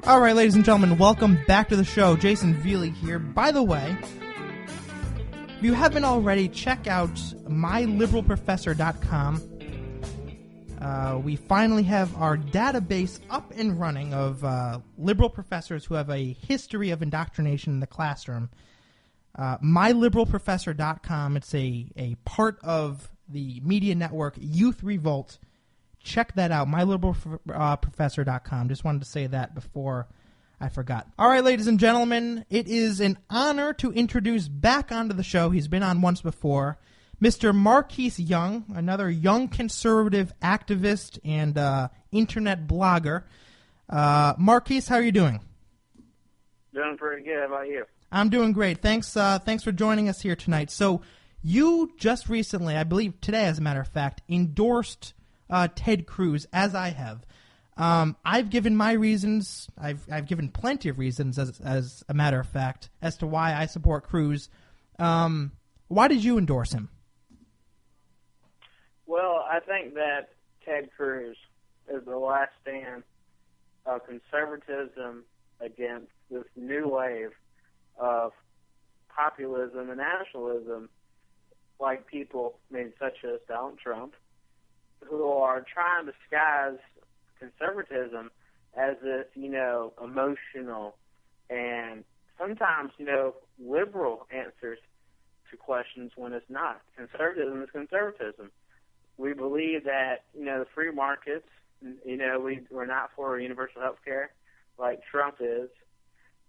All right, ladies and gentlemen, welcome back to the show. Jason Veely here. By the way, if you haven't already, check out myliberalprofessor.com. We finally have our database up and running of liberal professors who have a history of indoctrination in the classroom. Myliberalprofessor.com. It's a part of the media network Youth Revolt. Check that out, myliberalprofessor.com. Just wanted to say that before I forgot. All right, ladies and gentlemen, it is an honor to introduce back onto the show, he's been on once before, Mr. Markeece Young, another young conservative activist and internet blogger. Markeece, how are you doing? Doing pretty good. How about you? I'm doing great. Thanks for joining us here tonight. So you just recently, I believe today as a matter of fact, endorsed Ted Cruz, as I have. I've given my reasons. I've given plenty of reasons, as a matter of fact, as to why I support Cruz. Why did you endorse him? Well, I think that Ted Cruz is the last stand of conservatism against this new wave of populism and nationalism, like people, such as Donald Trump, who are trying to disguise conservatism as this, emotional and sometimes, liberal answers to questions when it's not. Conservatism is conservatism. We believe that, the free markets, we're not for universal health care like Trump is.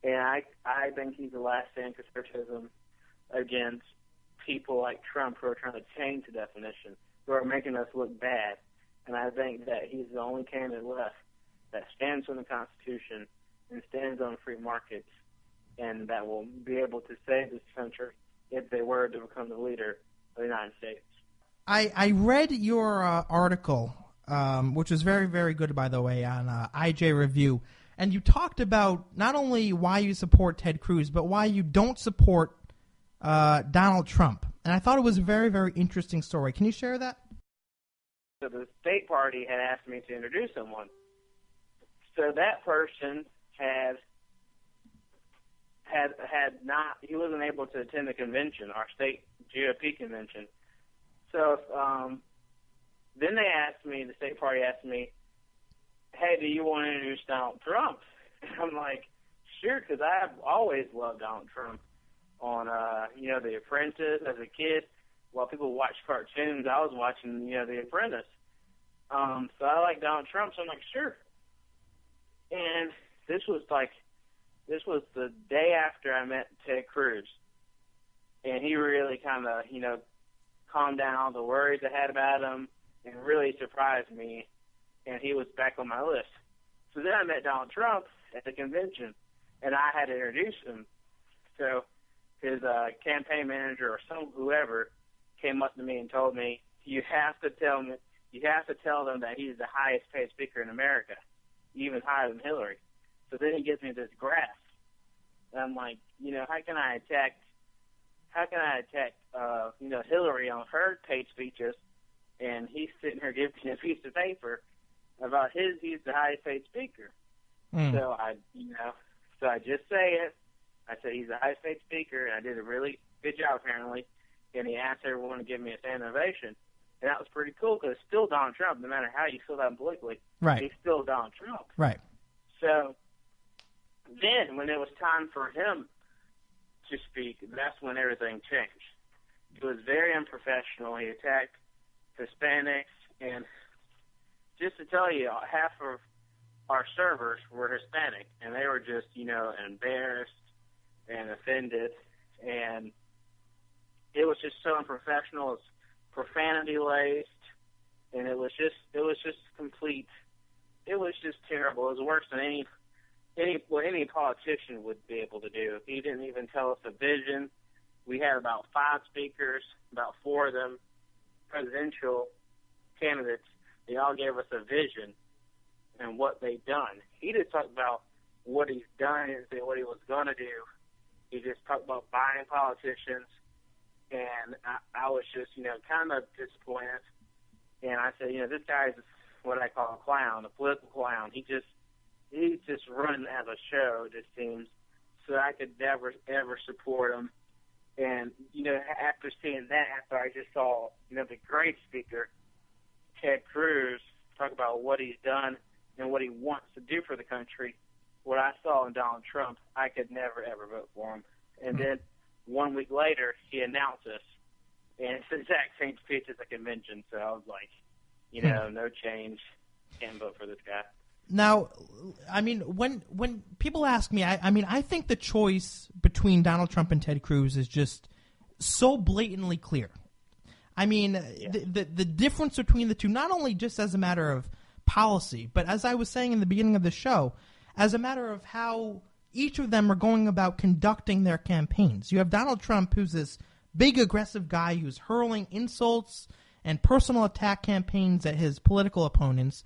And I think he's the last stand conservatism against people like Trump who are trying to change the definition, who are making us look bad. And I think that he's the only candidate left that stands on the Constitution and stands on free markets, and that will be able to save this country if they were to become the leader of the United States. I read your article, which was very, very good, by the way, on IJ Review, and you talked about not only why you support Ted Cruz, but why you don't support Donald Trump. And I thought it was a very, very interesting story. Can you share that? So the state party had asked me to introduce someone. So that person had not, he wasn't able to attend the convention, our state GOP convention. So then they asked me, the state party asked me, hey, do you want to introduce Donald Trump? And I'm like, sure, because I've always loved Donald Trump on, The Apprentice as a kid. While people watch cartoons, I was watching, The Apprentice. So I like Donald Trump, so I'm like, sure. And this was the day after I met Ted Cruz. And he really kind of, calmed down all the worries I had about him and really surprised me. And he was back on my list. So then I met Donald Trump at the convention, and I had to introduce him. So his campaign manager or whoever came up to me and told me, you have to tell them that he's the highest paid speaker in America, even higher than Hillary. So then he gives me this graph. And I'm like, how can I attack Hillary on her paid speeches, and he's sitting here giving me a piece of paper about he's the highest paid speaker. So I just say it. I said he's the highest paid speaker, and I did a really good job apparently. And he asked everyone to give me a standing ovation. And that was pretty cool because it's still Donald Trump, no matter how you feel about him politically. Right. He's still Donald Trump. Right. So then when it was time for him to speak, that's when everything changed. It was very unprofessional. He attacked Hispanics. And just to tell you, half of our servers were Hispanic. And they were just, embarrassed and offended. And it was just so unprofessional. It's profanity laced, and it was just complete. It was just terrible. It was worse than what any politician would be able to do. He didn't even tell us a vision. We had about 5 speakers, about 4 of them presidential candidates. They all gave us a vision and what they'd done. He didn't talk about what he's done. He didn't say what he was going to do. He just talked about buying politicians. And I was just, kind of disappointed. And I said, this guy's what I call a clown, a political clown. He he's just running as a show, it just seems. So I could never, ever support him. And, after seeing that, after I just saw, the great speaker, Ted Cruz, talk about what he's done and what he wants to do for the country, what I saw in Donald Trump, I could never, ever vote for him. And then 1 week later, he announced this, and it's the exact same speech at the convention. So I was like, no change. Can't vote for this guy. Now, I mean, when people ask me, I think the choice between Donald Trump and Ted Cruz is just so blatantly clear. I mean, the difference between the two, not only just as a matter of policy, but as I was saying in the beginning of the show, as a matter of how each of them are going about conducting their campaigns. You have Donald Trump, who's this big, aggressive guy who's hurling insults and personal attack campaigns at his political opponents.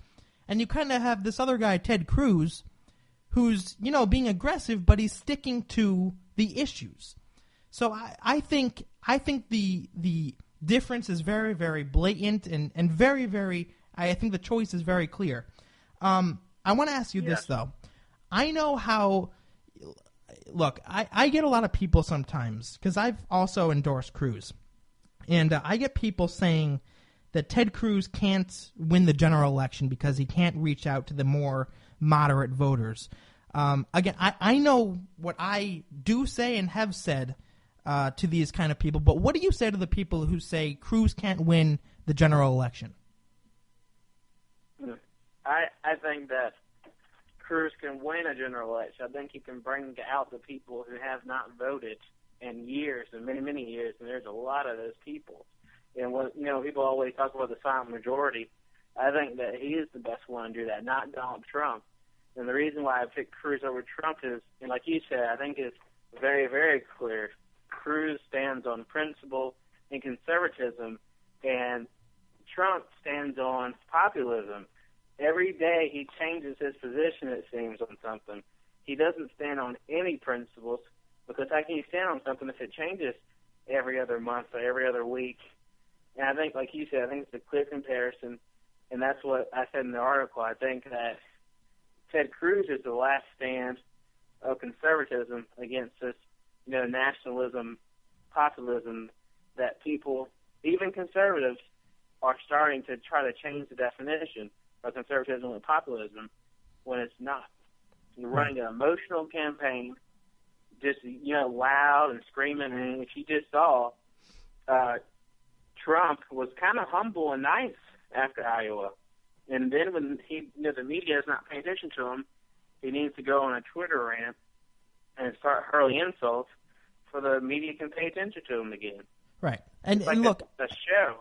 And you kind of have this other guy, Ted Cruz, who's, being aggressive, but he's sticking to the issues. So I think the difference is very, very blatant and very, very, I think the choice is very clear. I want to ask you this, though. I know how, look, I get a lot of people sometimes, because I've also endorsed Cruz, and I get people saying that Ted Cruz can't win the general election because he can't reach out to the more moderate voters. Again, I know what I do say and have said to these kind of people, but what do you say to the people who say Cruz can't win the general election? I think that Cruz can win a general election. I think he can bring out the people who have not voted in years, and many, many years, and there's a lot of those people. And people always talk about the silent majority. I think that he is the best one to do that, not Donald Trump. And the reason why I picked Cruz over Trump is, and like you said, I think it's very, very clear. Cruz stands on principle and conservatism, and Trump stands on populism. Every day he changes his position, it seems, on something. He doesn't stand on any principles, because how can you stand on something if it changes every other month or every other week? And I think, like you said, I think it's a clear comparison, and that's what I said in the article. I think that Ted Cruz is the last stand of conservatism against this, nationalism, populism that people, even conservatives, are starting to try to change the definition of conservatism and populism when it's not. You're running an emotional campaign, just, loud and screaming. And if you just saw, Trump was kind of humble and nice after Iowa. And then when the media is not paying attention to him, he needs to go on a Twitter rant and start hurling insults so the media can pay attention to him again. Right. And look, a show.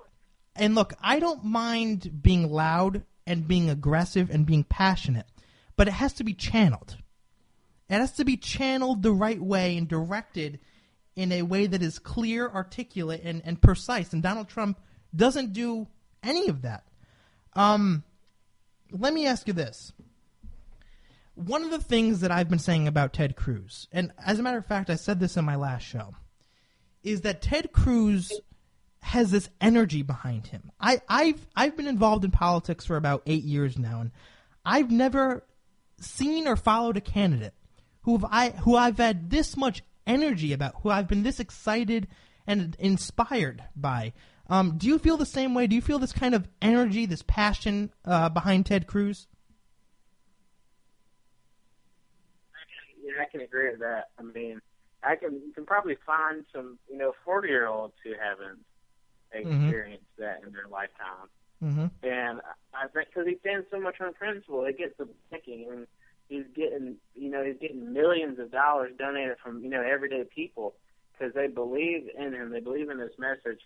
And look, I don't mind being loud and being aggressive and being passionate, but it has to be channeled. It has to be channeled the right way and directed in a way that is clear, articulate, and precise. And Donald Trump doesn't do any of that. Let me ask you this. One of the things that I've been saying about Ted Cruz, and as a matter of fact, I said this in my last show, is that Ted Cruz has this energy behind him. I've been involved in politics for about 8 years now, and I've never seen or followed a candidate who I've had this much energy about, who I've been this excited and inspired by. Do you feel the same way? Do you feel this kind of energy, this passion behind Ted Cruz? I can agree with that. I mean, you can probably find some, 40-year-olds who haven't experienced that in their lifetime. Mm-hmm. And I think because he stands so much on principle, it gets them thinking. And he's getting millions of dollars donated from, everyday people because they believe in him. They believe in his message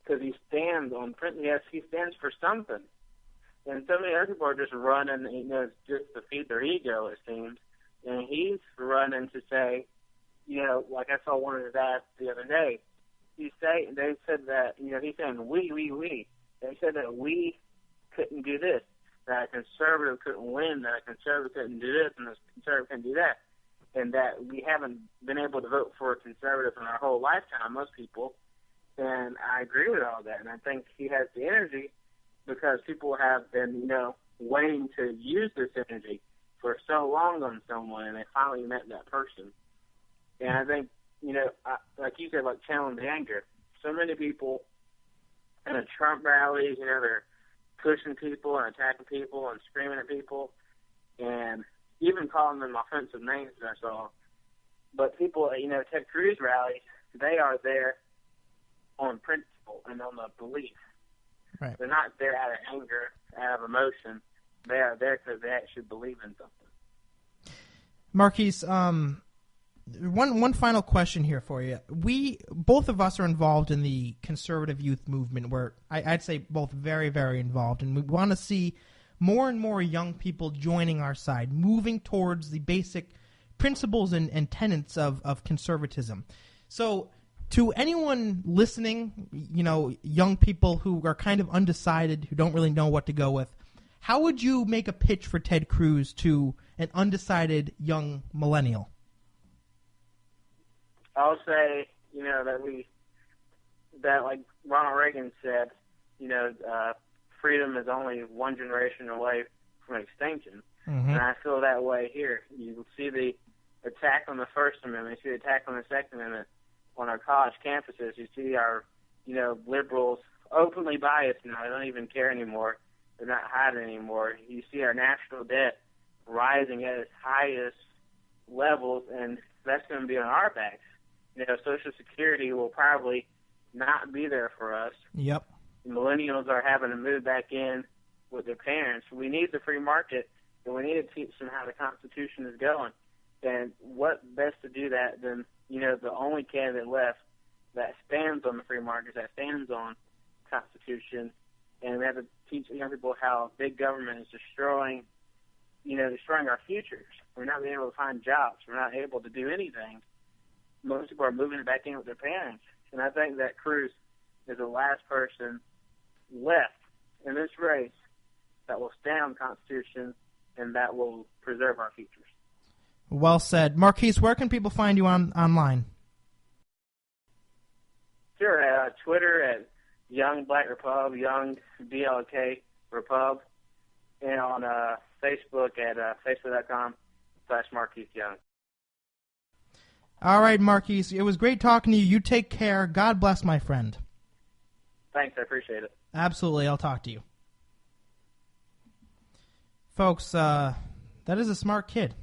because he stands on principle. Yes, he stands for something. And so many other people are just running, just to feed their ego, it seems. And he's running to say, like I saw one of his ads the other day. They said that, he's saying we. They said that we couldn't do this, that a conservative couldn't win, that a conservative couldn't do this, and a conservative couldn't do that, and that we haven't been able to vote for a conservative in our whole lifetime, most people. And I agree with all that, and I think he has the energy because people have been, waiting to use this energy. for so long on someone, and they finally met that person. And I think, like you said, like channeling the anger. So many people in the Trump rallies, they're pushing people and attacking people and screaming at people and even calling them offensive names that I saw. But people, Ted Cruz rallies, they are there on principle and on the belief. Right. They're not there out of anger, out of emotion. They are there because they actually believe in something. Markeece, one final question here for you. Both of us are involved in the conservative youth movement, where I'd say both very, very involved, and we want to see more and more young people joining our side, moving towards the basic principles and tenets of conservatism. So to anyone listening, young people who are kind of undecided, who don't really know what to go with, how would you make a pitch for Ted Cruz to an undecided young millennial? I'll say, that like Ronald Reagan said, freedom is only one generation away from extinction. Mm-hmm. And I feel that way here. You see the attack on the First Amendment, you see the attack on the Second Amendment on our college campuses. You see our, liberals openly biased now. They don't even care anymore. They're not hiding anymore. You see our national debt rising at its highest levels, and that's going to be on our backs. Social Security will probably not be there for us. Yep. Millennials are having to move back in with their parents. We need the free market, and we need to teach them how the Constitution is going. And what best to do that than, the only candidate left that stands on the free market, that stands on the Constitution. And we have to teach young people how big government is destroying our futures. We're not being able to find jobs. We're not able to do anything. Most people are moving back in with their parents. And I think that Cruz is the last person left in this race that will stand on the Constitution and that will preserve our futures. Well said. Markeece, where can people find you online? Sure, Twitter at Young Black Repub, Young BLK Repub, and on Facebook at facebook.com/Markeece Young. All right, Markeece, it was great talking to you. You take care. God bless, my friend. Thanks, I appreciate it. Absolutely, I'll talk to you. Folks, that is a smart kid.